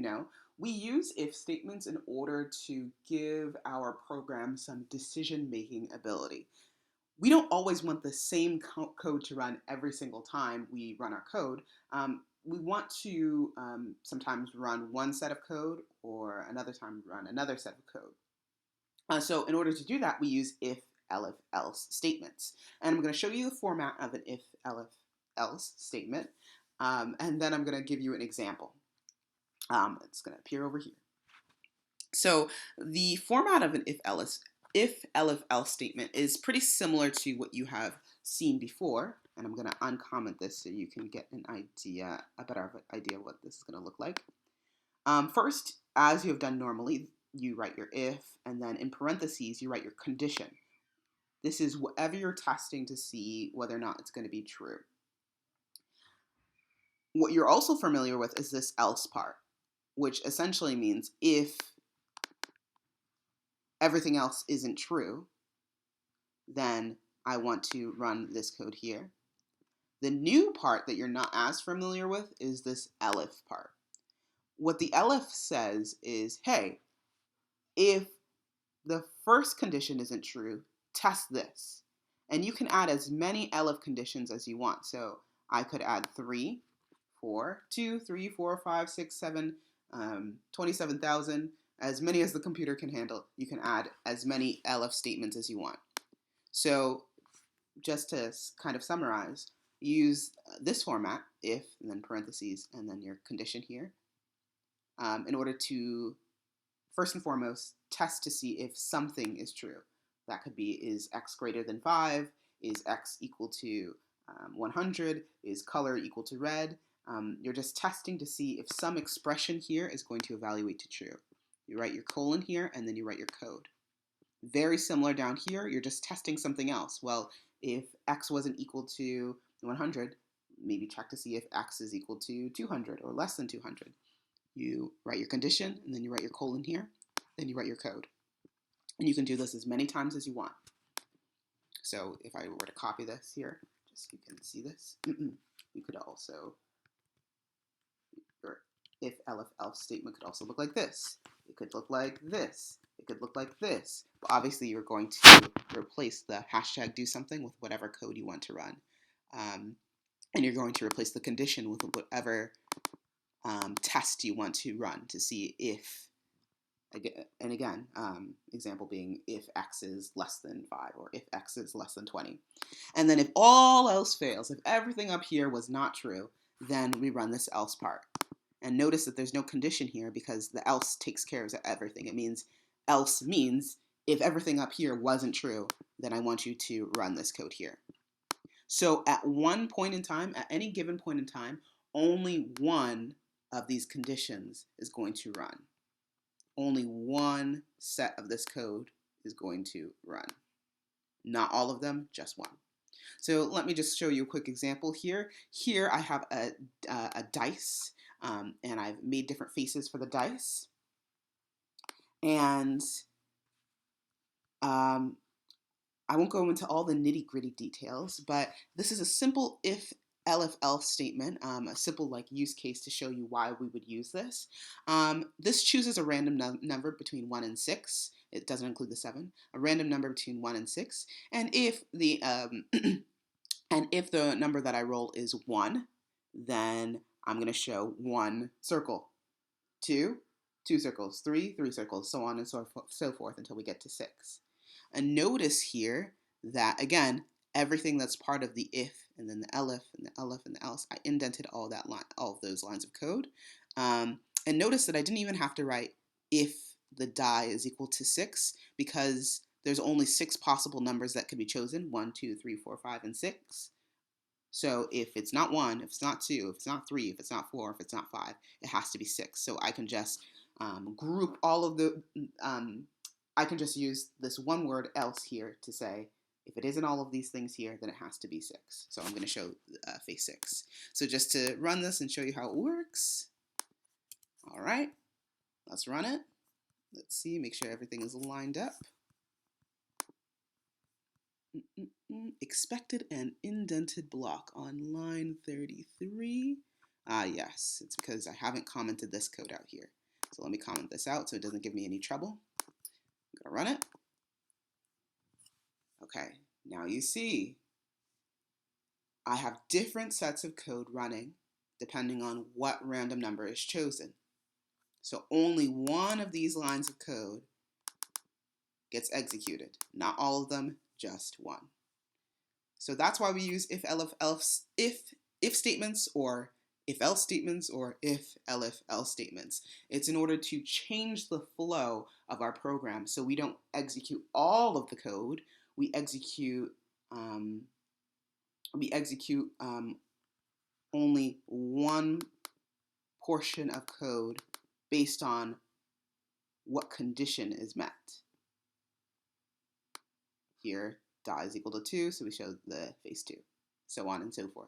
know, we use if statements in order to give our program some decision-making ability. We don't always want the same code to run every single time we run our code. We want to sometimes run one set of code or another time run another set of code. So in order to do that, we use if, elif, else statements. And I'm going to show you the format of an if, elif, else statement. And then I'm going to give you an example. It's going to appear over here. So the format of an if, elif, else statement is pretty similar to what you have seen before. And I'm going to uncomment this so you can get an idea, a better idea what this is going to look like. First, as you have done normally, you write your if, and then in parentheses, you write your condition. This is whatever you're testing to see whether or not it's going to be true. What you're also familiar with is this else part, which essentially means if everything else isn't true, then I want to run this code here. The new part that you're not as familiar with is this elif part. What the elif says is, hey, if the first condition isn't true, test this. And you can add as many elif conditions as you want. So I could add 3, 4, 2, 3, 4, 5, 6, 7, 27,000, as many as the computer can handle. You can add as many elif statements as you want. So just to kind of summarize, use this format, if, and then parentheses, and then your condition here, in order to, first and foremost, test to see if something is true. That could be, is x greater than 5? Is x equal to 100? Is color equal to red? You're just testing to see if some expression here is going to evaluate to true. You write your colon here, and then you write your code. Very similar down here, you're just testing something else. Well, if x wasn't equal to 100, maybe check to see if x is equal to 200 or less than 200. You write your condition, and then you write your colon here, then you write your code. And you can do this as many times as you want. So if I were to copy this here, just so you can see this, you could also, your if, elif, else statement could also look like this. It could look like this. It could look like this. But obviously, you're going to replace the hashtag do something with whatever code you want to run. And you're going to replace the condition with whatever test you want to run to see if, and again, example being if x is less than 5 or if x is less than 20. And then if all else fails, if everything up here was not true, then we run this else part. And notice that there's no condition here because the else takes care of everything. It means else means if everything up here wasn't true, then I want you to run this code here. So at one point in time, at any given point in time, only one of these conditions is going to run. Only one set of this code is going to run. Not all of them, just one. So let me just show you a quick example here. Here I have a dice, and I've made different faces for the dice. And I won't go into all the nitty-gritty details, but this is a simple if, elif, else statement, a simple like use case to show you why we would use this. This chooses a random number between 1 and 6. It doesn't include the 7. A random number between 1 and 6. And if the and if the number that I roll is 1, then I'm going to show 1 circle, 2 circles, 3 circles, so on and so forth until we get to 6. And notice here that, again, everything that's part of the if, and then the elif, and the elif, and the else, I indented all of those lines of code. And notice that I didn't even have to write if the die is equal to 6, because there's only 6 possible numbers that can be chosen, 1, 2, 3, 4, 5, and 6. So if it's not 1, if it's not 2, if it's not 3, if it's not 4, if it's not 5, it has to be 6. So I can just group all of the, I can just use this one word else here to say, if it isn't all of these things here, then it has to be 6. So I'm going to show face 6. So just to run this and show you how it works. All right, let's run it. Let's see, make sure everything is lined up. Expected and indented block on line 33. Yes, it's because I haven't commented this code out here. So let me comment this out so it doesn't give me any trouble. I'm gonna run it. Okay, now you see I have different sets of code running depending on what random number is chosen. So only one of these lines of code gets executed. Not all of them, just one. So that's why we use if statements or if else statements or if elif else statements. It's in order to change the flow of our program so we don't execute all of the code. We execute only one portion of code based on what condition is met. Here, dot is equal to 2, so we show the face 2, so on and so forth.